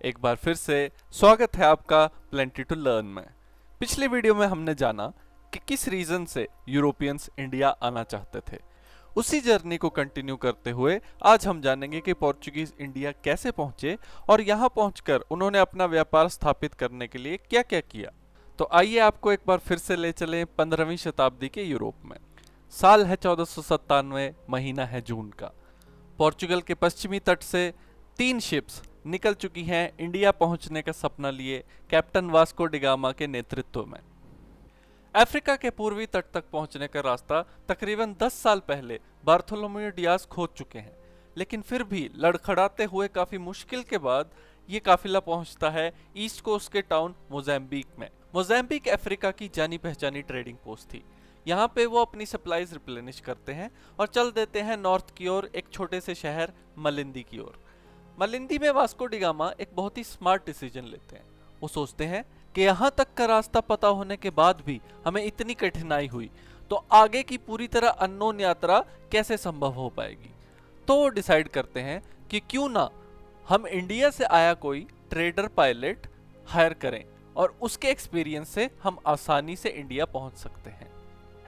एक बार फिर से स्वागत है आपका प्लेंटी टू लर्न में। पिछले वीडियो में हमने जाना कि किस रीजन से यूरोपियंस इंडिया आना चाहते थे। उसी जर्नी को कंटिन्यू करते हुए आज हम जानेंगे कि पोर्चुगीज इंडिया कैसे पहुंचे और यहां पहुंचकर उन्होंने अपना व्यापार स्थापित करने के लिए क्या क्या किया। तो आइए आपको एक बार फिर से ले चलें 15वीं शताब्दी के यूरोप में। साल है 1497, महीना है जून का। पोर्चुगल के पश्चिमी तट से 3 शिप्स निकल चुकी हैं इंडिया पहुंचने का सपना लिए कैप्टन वास्को डिगामा के नेतृत्व में। अफ्रीका के पूर्वी तट तक पहुंचने का रास्ता तकरीबन 10 साल पहले बार्थोलोमेयो डियाज खोज चुके हैं, लेकिन फिर भी लड़खड़ाते हुए काफी मुश्किल के बाद ये काफिला पहुंचता है ईस्ट कोस्ट के टाउन मोज़ाम्बिक में। मोज़ाम्बिक अफ्रीका की जानी पहचानी ट्रेडिंग पोस्ट थी। यहाँ पे वो अपनी सप्लाईज रिप्लेनिश करते हैं और चल देते हैं नॉर्थ की ओर एक छोटे से शहर मलिंदी की ओर। मलिंदी में वास्को डिगामा एक बहुत ही स्मार्ट डिसीजन लेते हैं। वो सोचते हैं कि यहाँ तक का रास्ता पता होने के बाद भी हमें इतनी कठिनाई हुई तो आगे की पूरी तरह अननोन यात्रा कैसे संभव हो पाएगी। तो वो डिसाइड करते हैं कि क्यों ना हम इंडिया से आया कोई ट्रेडर पायलट हायर करें और उसके एक्सपीरियंस से हम आसानी से इंडिया पहुंच सकते हैं।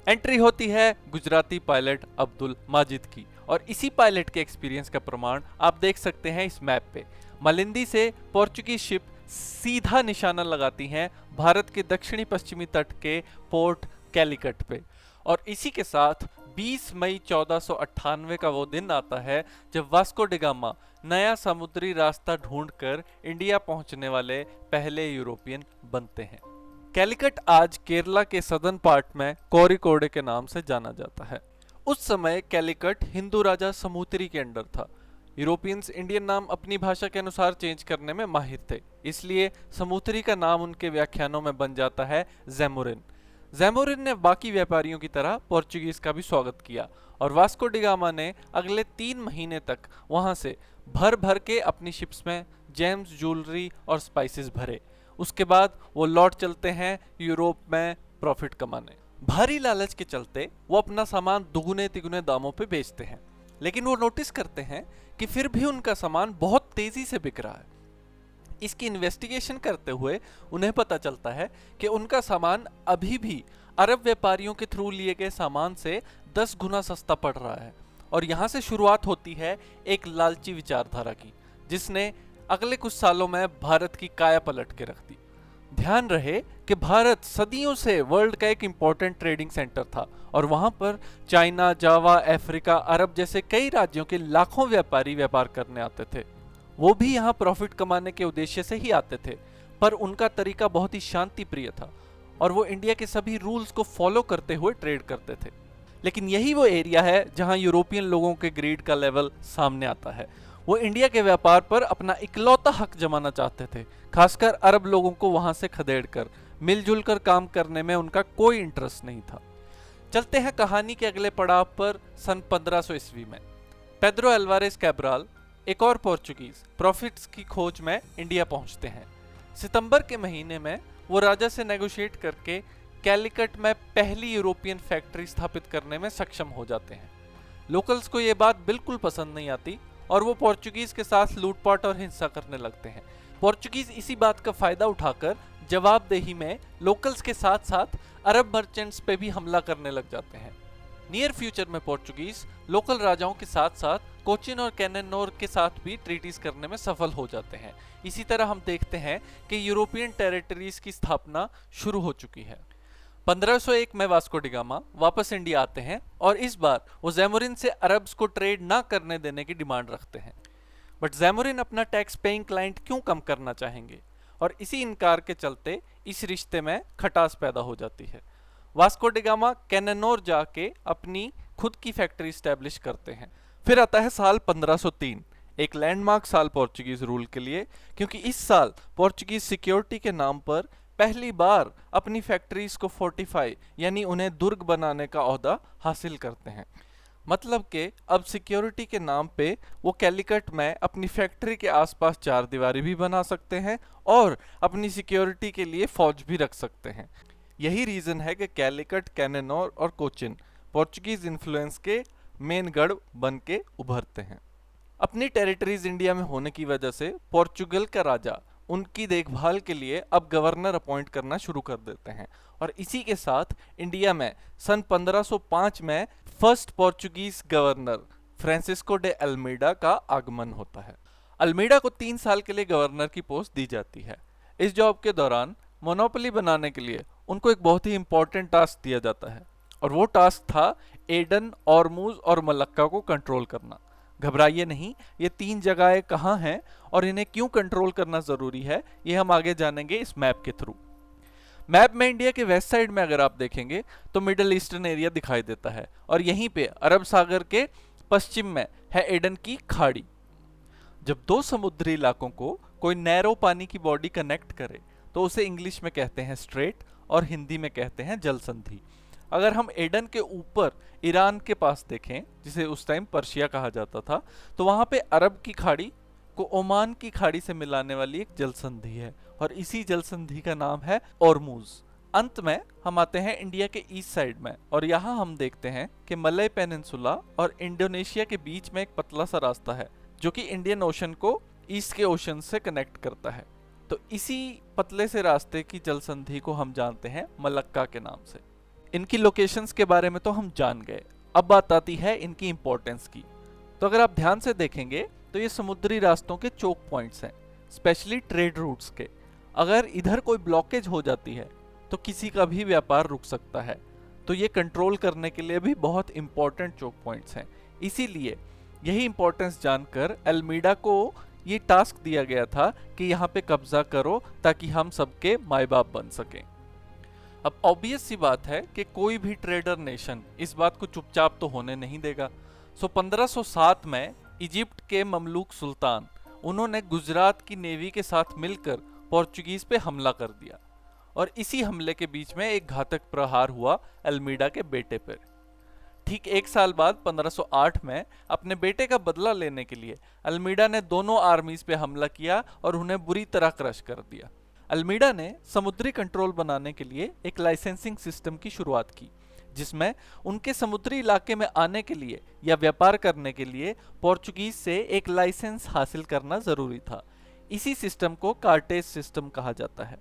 एंट्री होती है गुजराती पायलट अब्दुल माजिद की और इसी पायलट के एक्सपीरियंस का प्रमाण आप देख सकते हैं इस मैप पे। मलिंदी से पोर्चुगीज शिप सीधा निशाना लगाती हैं भारत के दक्षिणी पश्चिमी तट के पोर्ट कैलिकट पे और इसी के साथ 20 मई 1498 का वो दिन आता है जब वास्को डिगामा नया समुद्री रास्ता ढूंढकर इंडिया पहुंचने वाले पहले यूरोपियन बनते हैं। कैलिकट आज केरला के सदर्न पार्ट में कोरिकोडे के नाम से जाना जाता है। उस समय कैलिकट हिंदू राजा समूतरी के अंडर था। यूरोपियंस इंडियन नाम अपनी भाषा के अनुसार चेंज करने में माहिर थे, इसलिए समूतरी का नाम उनके व्याख्यानों में बन जाता है ज़ैमोरिन। ज़ैमोरिन ने बाकी व्यापारियों की तरह पोर्चुगीज का भी स्वागत किया और वास्को डिगामा ने अगले 3 महीने तक वहां से भर भर के अपनी शिप्स में जेम्स, ज्वेलरी और स्पाइसेस भरे। उसके बाद वो लौट चलते हैं यूरोप में प्रॉफिट कमाने। भारी लालच के चलते वो अपना सामान दुगुने तिगुने दामों पे बेचते हैं, लेकिन वो नोटिस करते हैं कि फिर भी उनका सामान बहुत तेजी से बिक रहा है। इसकी इन्वेस्टिगेशन करते हुए उन्हें पता चलता है कि उनका सामान अभी भी अरब व्यापारियों के थ्रू लिए गए सामान से 10 गुना सस्ता पड़ रहा है। और यहाँ से शुरुआत होती है एक लालची विचारधारा की, जिसने अगले कुछ सालों में भारत की काया पलट के रख दी। ध्यान रहे कि भारत सदियों से वर्ल्ड का एक इंपॉर्टेंट ट्रेडिंग सेंटर था और वहां पर चाइना, जावा, अफ्रीका, अरब जैसे कई राज्यों के लाखों व्यापारी व्यापार करने आते थे। वो भी यहाँ प्रॉफिट कमाने के उद्देश्य से ही आते थे, पर उनका तरीका बहुत ही शांति प्रिय था और वो इंडिया के सभी रूल्स को फॉलो करते हुए ट्रेड करते थे। लेकिन यही वो एरिया है जहां यूरोपियन लोगों के ग्रीड का लेवल सामने आता है। वो इंडिया के व्यापार पर अपना इकलौता हक जमाना चाहते थे, खासकर अरब लोगों को वहां से खदेड़कर मिलजुल कर काम करने में उनका कोई इंटरेस्ट नहीं था। चलते हैं कहानी के अगले पड़ाव पर सन 1500 ईस्वी में। पेड्रो अल्वारेज कैब्राल, एक और पोर्चुगीज, प्रॉफिट्स की खोज में इंडिया पहुंचते हैं। सितंबर के महीने में वो राजा से नेगोशिएट करके कैलिकट में पहली यूरोपियन फैक्ट्री स्थापित करने में सक्षम हो जाते हैं। लोकल्स को ये बात बिल्कुल पसंद नहीं आती और वो पोर्चुगीज के साथ लूटपाट और हिंसा करने लगते हैं। पोर्चुगीज इसी बात का फायदा उठाकर जवाबदेही में लोकल्स के साथ साथ अरब मर्चेंट्स पे भी हमला करने लग जाते हैं। नियर फ्यूचर में पोर्चुगीज लोकल राजाओं के साथ साथ कोचिन और कैनेनोर के साथ भी ट्रीटीज करने में सफल हो जाते हैं। इसी तरह हम देखते हैं कि यूरोपियन टेरिटरीज की स्थापना शुरू हो चुकी है। 1501 में वास्को डिगामा वापस इंडिया आते हैं और इस बार वो ज़ैमोरिन से अरब्स को ट्रेड ना करने देने की डिमांड रखते हैं। बट ज़ैमोरिन अपना टैक्स पेइंग क्लाइंट क्यों कम करना चाहेंगे और इसी इनकार के चलते इस रिश्ते में खटास पैदा हो जाती है। वास्को डिगामा कैनेनोर जाके अपनी खुद की फैक्ट्री स्टैब्लिश करते हैं। फिर आता है साल 1503, एक लैंडमार्क साल पोर्चुगीज रूल के लिए, क्योंकि इस साल पोर्चुगीज सिक्योरिटी के नाम पर पहली बार अपनी फैक्ट्रीज को फोर्टिफाई यानी उन्हें दुर्ग बनाने का ओहदा हासिल करते हैं। मतलब कि अब सिक्योरिटी के नाम पे वो कैलिकट में अपनी फैक्ट्री के आसपास चार दीवारी भी बना सकते हैं और अपनी सिक्योरिटी के लिए फौज भी रख सकते हैं। यही रीजन है कि कैलिकट, कैनेनोर और कोचिन पोर्चुगीज इन्फ्लुएंस के मेन गढ़ बन के उभरते हैं। अपनी टेरिटरीज इंडिया में होने की वजह से पोर्चुगल का राजा उनकी देखभाल के लिए अब गवर्नर अपॉइंट करना शुरू कर देते हैं, और इसी के साथ इंडिया में सन 1505 में first Portuguese governor Francisco day Almeida का आगमन होता है। अल्मीडा को 3 साल के लिए गवर्नर की पोस्ट दी जाती है। इस जॉब के दौरान मोनोपोली बनाने के लिए उनको एक बहुत ही इंपॉर्टेंट टास्क दिया जाता है, और वो टास्क था एडन, ऑरमुज और मलक्का को कंट्रोल करना। घबराइए नहीं, ये 3 जगहें कहाँ हैं और इन्हें क्यों कंट्रोल करना जरूरी है, ये हम आगे जानेंगे इस मैप के थ्रू। मैप में इंडिया के वेस्ट साइड में अगर आप देखेंगे तो मिडल ईस्टर्न एरिया दिखाई देता है, और यहीं पे अरब सागर के पश्चिम में है एडन की खाड़ी। जब 2 समुद्री इलाकों को कोई नैरो पानी की बॉडी कनेक्ट करे तो उसे इंग्लिश में कहते हैं स्ट्रेट और हिंदी में कहते हैं जल संधि। अगर हम एडन के ऊपर ईरान के पास देखें, जिसे उस टाइम पर्शिया कहा जाता था, तो वहां पे अरब की खाड़ी को ओमान की खाड़ी से मिलाने वाली एक जल संधि है, और इसी जल संधि का नाम है ऑरमुज। अंत में हम आते हैं इंडिया के ईस्ट साइड में, और यहाँ हम देखते हैं कि मलय पेनिनसुला और इंडोनेशिया के बीच में एक पतला सा रास्ता है जो कि इंडियन ओशन को ईस्ट के ओशन से कनेक्ट करता है। तो इसी पतले से रास्ते की जल संधि को हम जानते हैं मलक्का के नाम से। इनकी लोकेशंस के बारे में तो हम जान गए, अब बात आती है इनकी इंपॉर्टेंस की। तो अगर आप ध्यान से देखेंगे तो ये समुद्री रास्तों के चोक पॉइंट्स हैं, स्पेशली ट्रेड रूट्स के। अगर इधर कोई ब्लॉकेज हो जाती है तो किसी का भी व्यापार रुक सकता है, तो ये कंट्रोल करने के लिए भी बहुत इंपॉर्टेंट चोक पॉइंट्स हैं। इसीलिए यही इंपॉर्टेंस जानकर अल्मीडा को ये टास्क दिया गया था कि यहाँ पे कब्जा करो ताकि हम सबके माए बाप बन सकें। अब ऑब्वियस सी बात है कि कोई भी ट्रेडर नेशन इस बात को चुपचाप तो होने नहीं देगा। 1507 में इजिप्ट के ममलूक सुल्तान, उन्होंने गुजरात की नेवी के साथ मिलकर पोर्चुगीज पे हमला कर दिया, और इसी हमले के बीच में एक घातक प्रहार हुआ अल्मीडा के बेटे पर। ठीक 1 साल बाद 1508 में अपने बेटे का बदला लेने के लिए अल्मीडा ने दोनों आर्मीज पे हमला किया और उन्हें बुरी तरह क्रश कर दिया। अल्मीडा ने समुद्री कंट्रोल बनाने के लिए एक लाइसेंसिंग सिस्टम की शुरुआत की, जिसमें उनके समुद्री इलाके में आने के लिए या व्यापार करने के लिए पोर्चुगीज से एक लाइसेंस हासिल करना जरूरी था। इसी सिस्टम को कार्टेज सिस्टम कहा जाता है।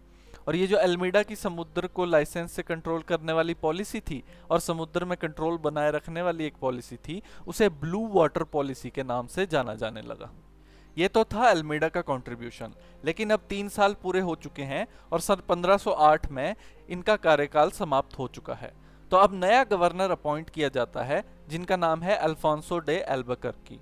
और ये जो अल्मीडा की समुद्र को लाइसेंस से कंट्रोल करने वाली पॉलिसी थी और समुद्र में कंट्रोल बनाए रखने वाली एक पॉलिसी थी, उसे ब्लू वाटर पॉलिसी के नाम से जाना जाने लगा। ये तो था अल्मीडा का कंट्रीब्यूशन, लेकिन अब 3 साल पूरे हो चुके हैं और सन 1508 में इनका कार्यकाल समाप्त हो चुका है। तो अब नया गवर्नर अपॉइंट किया जाता है जिनका नाम है अल्फांसो डे अल्बुकर्की।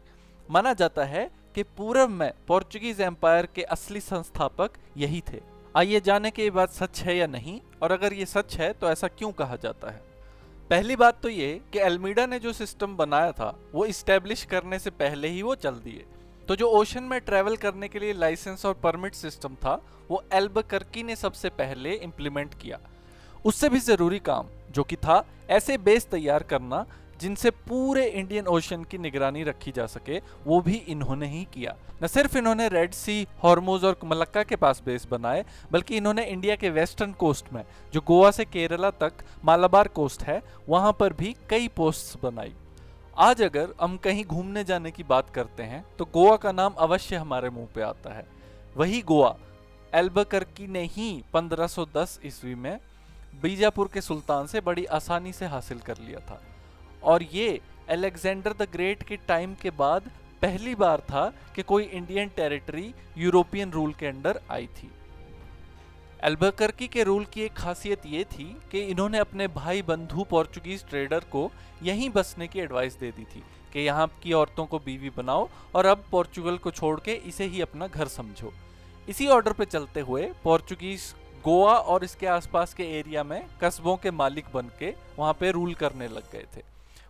माना जाता है कि पूर्व में पोर्चुगीज एम्पायर के असली संस्थापक यही थे। आइए जाने कि ये बात सच है या नहीं, और अगर ये सच है तो ऐसा क्यों कहा जाता है। पहली बात तो ये कि अल्मीडा ने जो सिस्टम बनाया था वो इस्टेब्लिश करने से पहले ही वो चल दिए। तो जो ओशन में ट्रैवल करने के लिए लाइसेंस और परमिट सिस्टम था वो अल्बुकर्की ने सबसे पहले इंप्लीमेंट किया। उससे भी जरूरी काम जो कि था ऐसे बेस तैयार करना जिनसे पूरे इंडियन ओशन की निगरानी रखी जा सके, वो भी इन्होंने ही किया। न सिर्फ इन्होंने रेड सी, हॉर्मुज और मलक्का के पास बेस बनाए, बल्कि इन्होंने इंडिया के वेस्टर्न कोस्ट में, जो गोवा से केरला तक मालाबार कोस्ट है, वहां पर भी कई पोस्ट्स बनाई। आज अगर हम कहीं घूमने जाने की बात करते हैं तो गोवा का नाम अवश्य हमारे मुंह पे आता है। वही गोवा अल्बुकर्की ने ही 1510 ईस्वी में बीजापुर के सुल्तान से बड़ी आसानी से हासिल कर लिया था, और ये अलेक्जेंडर द ग्रेट के टाइम के बाद पहली बार था कि कोई इंडियन टेरिटरी यूरोपियन रूल के अंडर आई थी। अल्बुकर्की के रूल की एक खासियत ये थी कि इन्होंने अपने भाई बंधु पोर्चुगीज ट्रेडर को यहीं बसने की एडवाइस दे दी थी कि यहाँ की औरतों को बीवी बनाओ और अब पोर्चुगल को छोड़ के इसे ही अपना घर समझो। इसी ऑर्डर पे चलते हुए पोर्चुगीज गोवा और इसके आसपास के एरिया में कस्बों के मालिक बन के वहाँ पे रूल करने लग गए थे।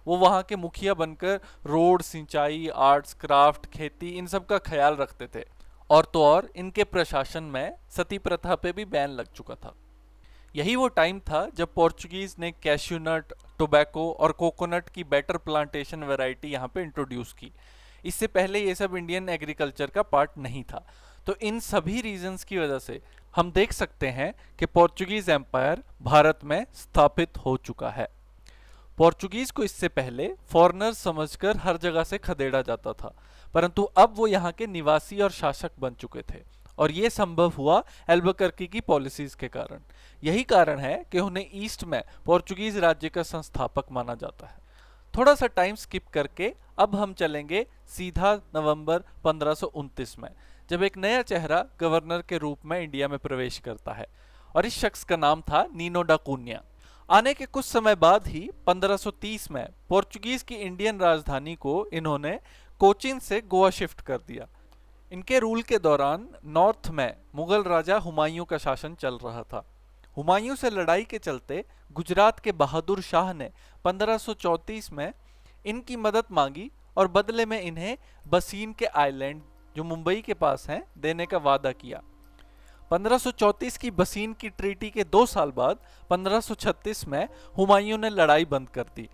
वो वहाँ के मुखिया बनकर रोड, सिंचाई, आर्ट्स, क्राफ्ट, खेती, इन सब का ख्याल रखते थे। और तो और इनके प्रशासन में सती प्रथा पे भी बैन लग चुका था। यही वो टाइम था जब पोर्चुगीज ने कैश्यू नट, टोबैको और कोकोनट की बेटर प्लांटेशन वैरायटी यहाँ पे इंट्रोड्यूस की। इससे पहले ये सब इंडियन एग्रीकल्चर का पार्ट नहीं था। तो इन सभी रीजंस की वजह से हम देख सकते हैं कि पोर्चुगीज एम्पायर भारत में स्थापित हो चुका है। पोर्चुगीज को इससे पहले फॉरेनर्स समझकर हर जगह से खदेड़ा जाता था, परंतु अब वो यहाँ के निवासी और शासक बन चुके थे, और ये संभव हुआ एल्बुकर्की की पॉलिसीज के कारण। यही कारण है कि उन्हें ईस्ट में पोर्चुगीज राज्य का संस्थापक माना जाता है। थोड़ा सा टाइम स्किप करके अब हम चलेंगे सीधा नवंबर 1529 में, जब एक नया चेहरा गवर्नर के रूप में इंडिया में प्रवेश करता है, और इस शख्स का नाम था नीनो डा कून्या। आने के कुछ समय बाद ही 1530 में पोर्चुगीज की इंडियन राजधानी को इन्होंने कोचीन से गोवा शिफ्ट कर दिया। इनके रूल के दौरान नॉर्थ में मुगल राजा हुमायूं का शासन चल रहा था। हुमायूं से लड़ाई के चलते गुजरात के बहादुर शाह ने 1534 में इनकी मदद मांगी और बदले में इन्हें बसीन के आइलैंड, जो मुंबई के पास हैं, देने का वादा किया। 1534 की बसीन की ट्रीटी के 2 साल बाद 1536 में हुमायूं ने लड़ाई बंद कर दी।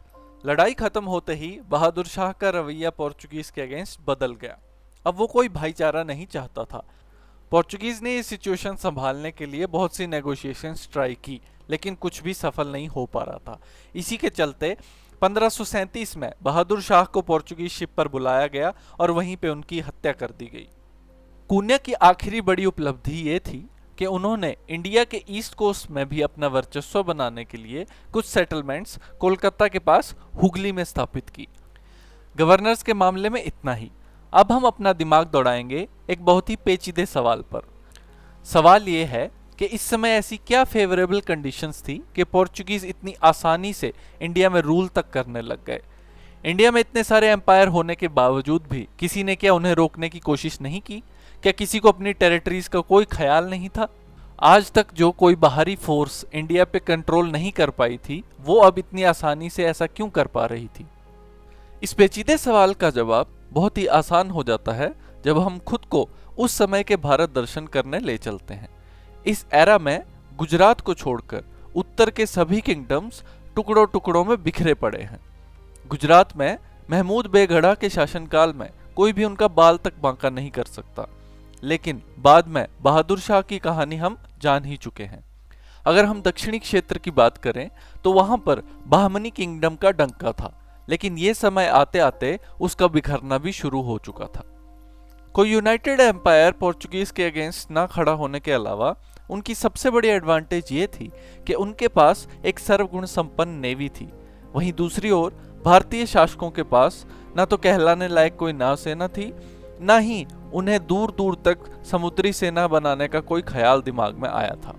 लड़ाई खत्म होते ही बहादुर शाह का रवैया पोर्चुगीज के अगेंस्ट बदल गया। अब वो कोई भाईचारा नहीं चाहता था। पोर्चुगीज ने ये सिचुएशन संभालने के लिए बहुत सी नेगोशिएशंस ट्राई की, लेकिन कुछ भी सफल नहीं हो पा रहा था। इसी के चलते 1537 में बहादुर शाह को पोर्चुगीज शिप पर बुलाया गया और वहीं पे उनकी हत्या कर दी गई। कून्या की आखिरी बड़ी उपलब्धि ये थी कि उन्होंने इंडिया के ईस्ट कोस्ट में भी अपना वर्चस्व बनाने के लिए कुछ सेटलमेंट्स कोलकाता के पास हुगली में स्थापित की। गवर्नर्स के मामले में इतना ही। अब हम अपना दिमाग दौड़ाएंगे एक बहुत ही पेचीदे सवाल पर। सवाल ये है कि इस समय ऐसी क्या फेवरेबल कंडीशंस थी कि पोर्चुगीज इतनी आसानी से इंडिया में रूल तक करने लग गए। इंडिया में इतने सारे एम्पायर होने के बावजूद भी किसी ने क्या उन्हें रोकने की कोशिश नहीं की? क्या किसी को अपनी टेरिटरीज का कोई ख्याल नहीं था? आज तक जो कोई बाहरी फोर्स इंडिया पे कंट्रोल नहीं कर पाई थी, वो अब इतनी आसानी से ऐसा क्यों कर पा रही थी? इस पेचीदे सवाल का जवाब बहुत ही आसान हो जाता है जब हम खुद को उस समय के भारत दर्शन करने ले चलते हैं। इस एरा में गुजरात को छोड़कर उत्तर के सभी किंगडम्स टुकड़ों टुकड़ों में बिखरे पड़े हैं। गुजरात में महमूद बेगढ़ा के शासनकाल में कोई भी उनका बाल तक बांका नहीं कर सकता, लेकिन बाद में बहादुर शाह की कहानी हम जान ही चुके हैं। अगर हम दक्षिणी क्षेत्र की बात करें तो वहां पर बहमनी किंगडम का डंका था, लेकिन ये समय आते आते उसका बिखरना भी शुरू हो चुका था। कोई यूनाइटेड एम्पायर पोर्चुगीज के अगेंस्ट ना खड़ा होने के अलावा उनकी सबसे बड़ी एडवांटेज ये थी कि उनके पास एक सर्वगुण संपन्न नेवी थी। वहीं दूसरी ओर भारतीय शासकों के पास ना तो कहलाने लायक कोई नौसेना थी, ना ही उन्हें दूर दूर तक समुद्री सेना बनाने का कोई ख्याल दिमाग में आया था।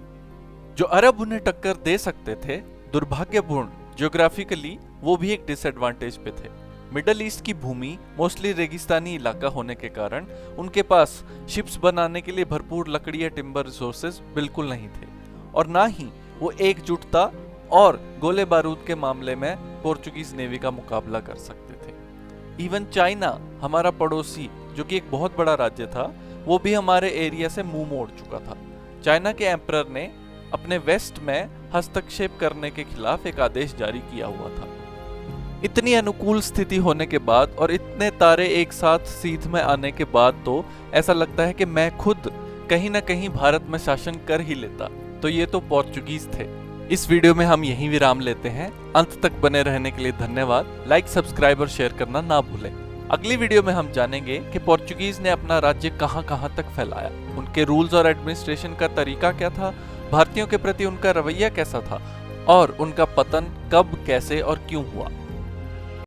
जो अरब उन्हें टक्कर दे सकते थे, दुर्भाग्यपूर्ण ज्योग्राफिकली वो भी एक डिसएडवांटेज पे थे। मिडल ईस्ट की भूमि मोस्टली रेगिस्तानी इलाका होने के कारण उनके पास शिप्स बनाने के लिए भरपूर लकड़ी या टिम्बर रिसोर्सेज बिल्कुल नहीं थे, और ना ही वो एकजुटता और गोले बारूद के मामले में पोर्चुगीज नेवी का मुकाबला कर सकते थे। इवन चाइना, हमारा पड़ोसी, जो कि एक बहुत बड़ा राज्य था, वो भी हमारे एरिया से मुंह मोड़ चुका था। चाइना के एम्परर ने अपने वेस्ट में हस्तक्षेप करने के खिलाफ एक आदेश जारी किया हुआ था। इतनी अनुकूल स्थिति होने के बाद और इतने तारे एक साथ सीध में आने के बाद तो ऐसा लगता है कि मैं खुद कहीं ना कहीं भारत में शासन कर ही लेता। तो ये तो पोर्चुगीज थे। इस वीडियो में हम यहीं विराम लेते हैं। अंत तक बने रहने के लिए धन्यवाद। लाइक, सब्सक्राइब और शेयर करना ना भूलें। अगली वीडियो में हम जानेंगे कि पोर्चुगीज ने अपना राज्य कहां तक फैलाया, उनके रूल्स और एडमिनिस्ट्रेशन का तरीका क्या था, भारतीयों के प्रति उनका रवैया कैसा था, और उनका पतन कब, कैसे और क्यों हुआ।